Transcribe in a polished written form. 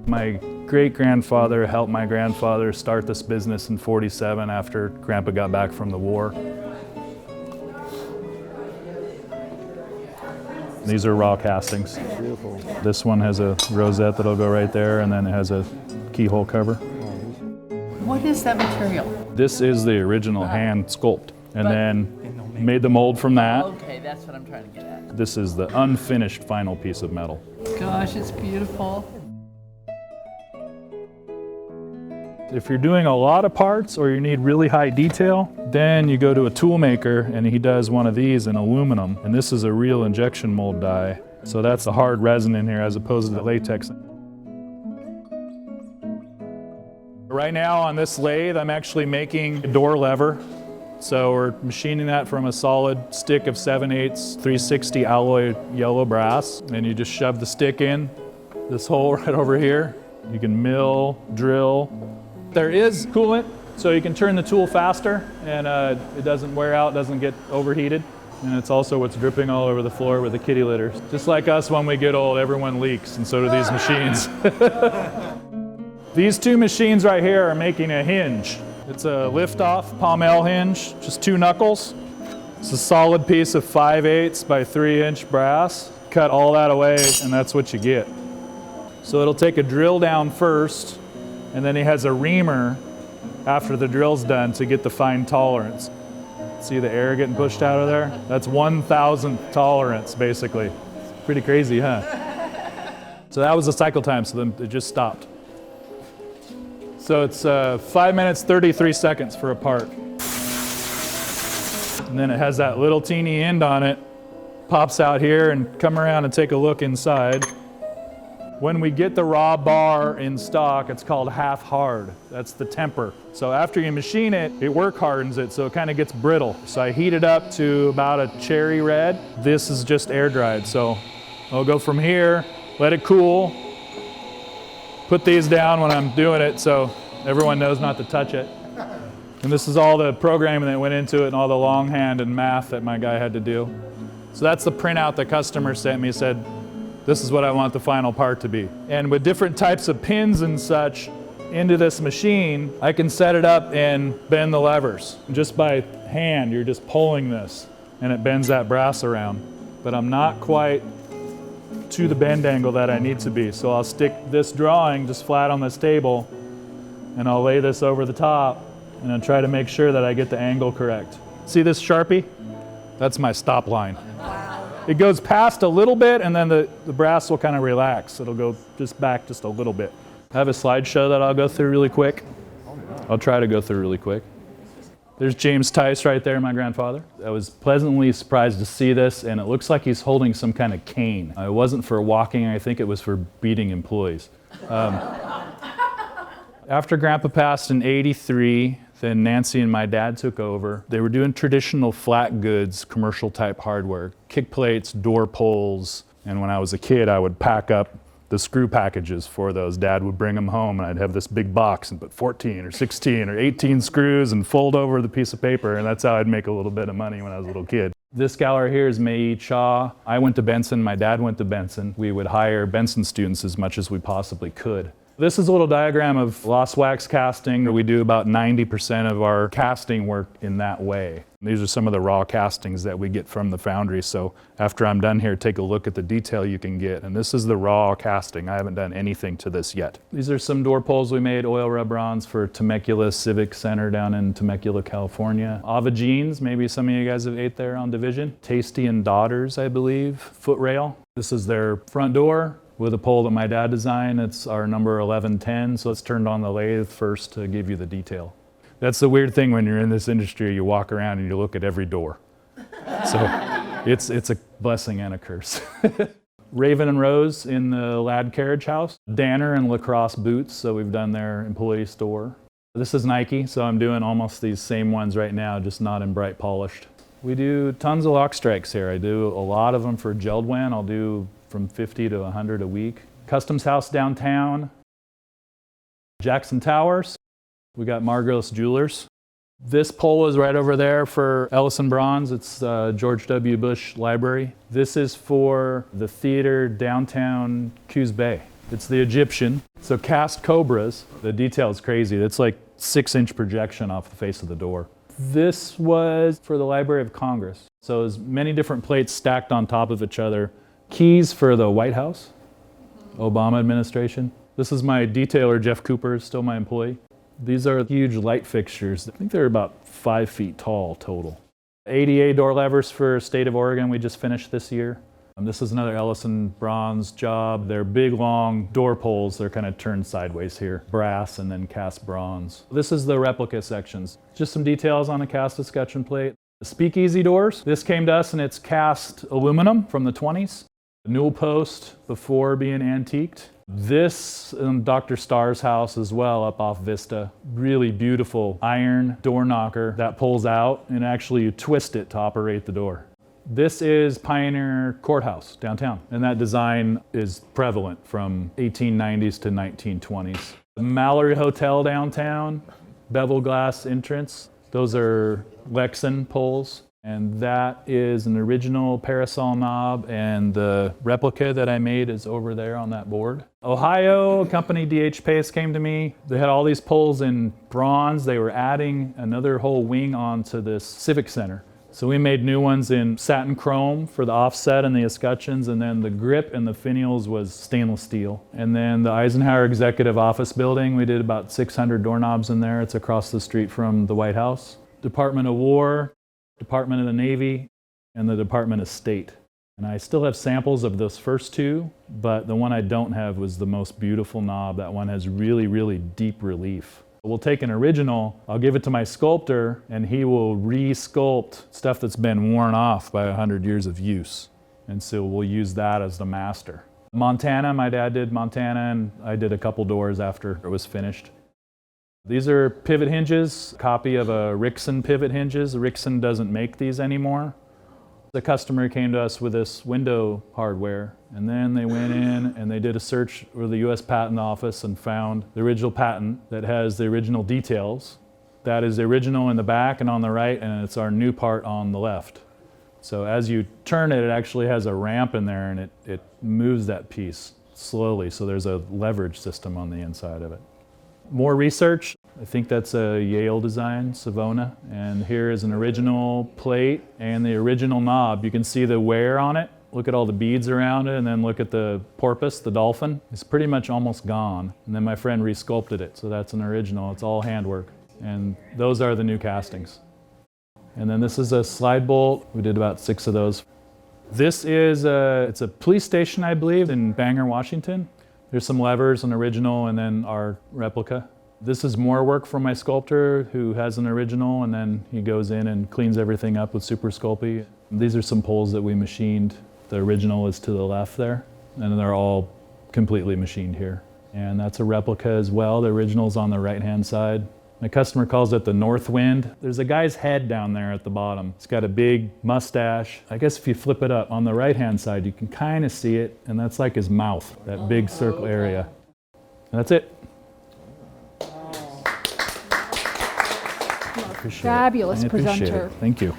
My great-grandfather helped my grandfather start this business in '47 after Grandpa got back from the war. These are raw castings. Beautiful. This one has a rosette that'll go right there, and then it has a keyhole cover. What is that material? This is the original hand sculpt, and then made the mold from that. Okay, that's what I'm trying to get at. This is the unfinished final piece of metal. Gosh, it's beautiful. If you're doing a lot of parts or you need really high detail, then you go to a tool maker and he does one of these in aluminum, and this is a real injection mold die. So that's the hard resin in here as opposed to the latex. Right now on this lathe, I'm actually making a door lever. So we're machining that from a solid stick of 7/8 360 alloy yellow brass, and you just shove the stick in this hole right over here. You can mill, drill. There is coolant, so you can turn the tool faster, and it doesn't wear out, doesn't get overheated. And it's also what's dripping all over the floor with the kitty litters. Just like us, when we get old, everyone leaks, and so do these machines. These two machines right here are making a hinge. It's a lift-off pommel hinge, just 2 knuckles. It's a solid piece of 5/8 by 3-inch brass. Cut all that away, and that's what you get. So it'll take a drill down first, and then he has a reamer after the drill's done to get the fine tolerance. See the air getting pushed out of there? That's 1,000th tolerance, basically. Pretty crazy, huh? So that was the cycle time, so then it just stopped. So it's 5 minutes, 33 seconds for a part. And then it has that little teeny end on it. Pops out here, and come around and take a look inside. When we get the raw bar in stock, it's called half hard. That's the temper. So after you machine it, it work hardens it, so it kind of gets brittle. So I heat it up to about a cherry red. This is just air dried. So I'll go from here, let it cool, put these down when I'm doing it so everyone knows not to touch it. And this is all the programming that went into it and all the longhand and math that my guy had to do. So that's the printout the customer sent me, said, this is what I want the final part to be. And with different types of pins and such into this machine, I can set it up and bend the levers. Just by hand, you're just pulling this and it bends that brass around. But I'm not quite to the bend angle that I need to be. So I'll stick this drawing just flat on this table, and I'll lay this over the top, and I'll try to make sure that I get the angle correct. See this Sharpie? That's my stop line. It goes past a little bit, and then the brass will kind of relax. It'll go just back just a little bit. I have a slideshow that I'll go through really quick. I'll try to go through really quick. There's James Tice right there, my grandfather. I was pleasantly surprised to see this, and it looks like he's holding some kind of cane. It wasn't for walking, I think it was for beating employees. After Grandpa passed in '83, then Nancy and my dad took over. They were doing traditional flat goods, commercial type hardware, kick plates, door pulls, and when I was a kid, I would pack up the screw packages for those. Dad would bring them home, and I'd have this big box and put 14 or 16 or 18 screws and fold over the piece of paper, and that's how I'd make a little bit of money when I was a little kid. This gal right here is May Chaw. I went to Benson, my dad went to Benson. We would hire Benson students as much as we possibly could. This is a little diagram of lost wax casting. We do about 90% of our casting work in that way. These are some of the raw castings that we get from the foundry. So after I'm done here, take a look at the detail you can get. And this is the raw casting. I haven't done anything to this yet. These are some door pulls we made, oil rub bronze for Temecula Civic Center down in Temecula, California. Ava Jeans, maybe some of you guys have ate there on Division. Tasty and Daughters, I believe. Foot rail. This is their front door with a pole that my dad designed. It's our number 1110, so it's turned on the lathe first to give you the detail. That's the weird thing when you're in this industry, you walk around and you look at every door. So it's a blessing and a curse. Raven and Rose in the Ladd Carriage House. Danner and Lacrosse Boots, so we've done their employee store. This is Nike, so I'm doing almost these same ones right now, just not in bright polished. We do tons of lock strikes here. I do a lot of them for Geldwin. I'll do from 50 to 100 a week. Customs House downtown. Jackson Towers. We got Margaret's Jewelers. This pole is right over there for Ellison Bronze. It's George W. Bush Library. This is for the theater downtown Coos Bay. It's the Egyptian. So cast cobras, the detail is crazy. It's like 6-inch projection off the face of the door. This was for the Library of Congress. So there's many different plates stacked on top of each other. Keys for the White House, Obama administration. This is my detailer, Jeff Cooper, still my employee. These are huge light fixtures. I think they're about 5 feet tall total. ADA door levers for State of Oregon we just finished this year. This is another Ellison bronze job. They're big, long door poles. They're kind of turned sideways here. Brass and then cast bronze. This is the replica sections. Just some details on the cast escutcheon plate. The speakeasy doors. This came to us and it's cast aluminum from the 20s. Newel post before being antiqued. This in Dr. Starr's house as well, up off Vista. Really beautiful iron door knocker that pulls out and actually you twist it to operate the door. This is Pioneer Courthouse downtown, and that design is prevalent from 1890s to 1920s. The Mallory Hotel downtown, bevel glass entrance. Those are Lexan poles, and that is an original parasol knob, and the replica that I made is over there on that board. Ohio company DH Pace came to me. They had all these poles in bronze. They were adding another whole wing onto this civic center. So we made new ones in satin chrome for the offset and the escutcheons, and then the grip and the finials was stainless steel. And then the Eisenhower Executive Office Building, we did about 600 doorknobs in there. It's across the street from the White House. Department of War, Department of the Navy, and the Department of State. And I still have samples of those first two, but the one I don't have was the most beautiful knob. That one has really, really deep relief. We'll take an original, I'll give it to my sculptor, and he will re-sculpt stuff that's been worn off by 100 years of use. And so we'll use that as the master. Montana, my dad did Montana, and I did a couple doors after it was finished. These are pivot hinges, a copy of a Rixson pivot hinges. Rixson doesn't make these anymore. The customer came to us with this window hardware, and then they went in and they did a search with the US Patent Office and found the original patent that has the original details. That is the original in the back and on the right, and it's our new part on the left. So as you turn it, it actually has a ramp in there, and it moves that piece slowly, so there's a leverage system on the inside of it. More research. I think that's a Yale design, Savona. And here is an original plate and the original knob. You can see the wear on it. Look at all the beads around it, and then look at the porpoise, the dolphin. It's pretty much almost gone. And then my friend resculpted it, so that's an original. It's all handwork. And those are the new castings. And then this is a slide bolt. We did about 6 of those. This is it's a police station, I believe, in Bangor, Washington. There's some levers, an original, and then our replica. This is more work for my sculptor who has an original, and then he goes in and cleans everything up with Super Sculpey. These are some poles that we machined. The original is to the left there, and they're all completely machined here. And that's a replica as well. The original's on the right-hand side. My customer calls it the North Wind. There's a guy's head down there at the bottom. He's got a big mustache. I guess if you flip it up on the right-hand side, you can kind of see it, and that's like his mouth, that big circle area. And that's it. Fabulous presenter. Thank you.